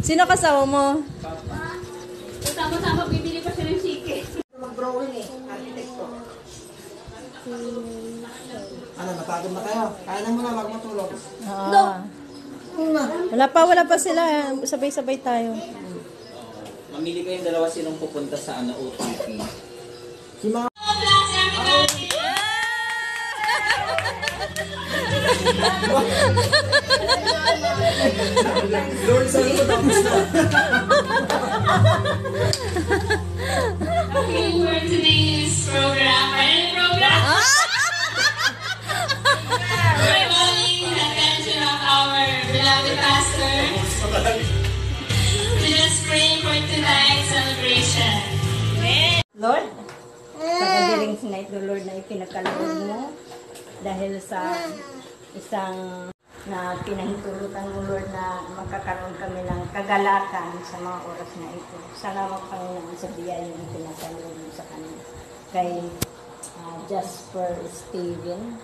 Sino kasama mo? Sama-sama bibili pa siya ng chicken. Mag-drawing eh, arkitekto. Ano, napagod na kayo? Kaya na muna, wag matulog. Oo. Wala pa sila. Sabay-sabay tayo. Mamili kayong dalawa sinong pupunta sa OTP. Si mga... Lord, saan ko tapos na? Okay, for today's program, we're calling the attention of our beloved pastor to just pray for tonight's celebration. Lord, sa gathering tonight, the Lord, na ipinagkaloob mo dahil sa isang na pinahintulutan mo, Lord, na magkakaroon kami ng kagalakan sa mga oras na ito. Salamat, Panginoon, sa biyaya yung pinagkaloob mo sa kanila. Kay Jasper Steven.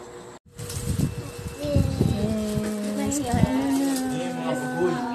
Mga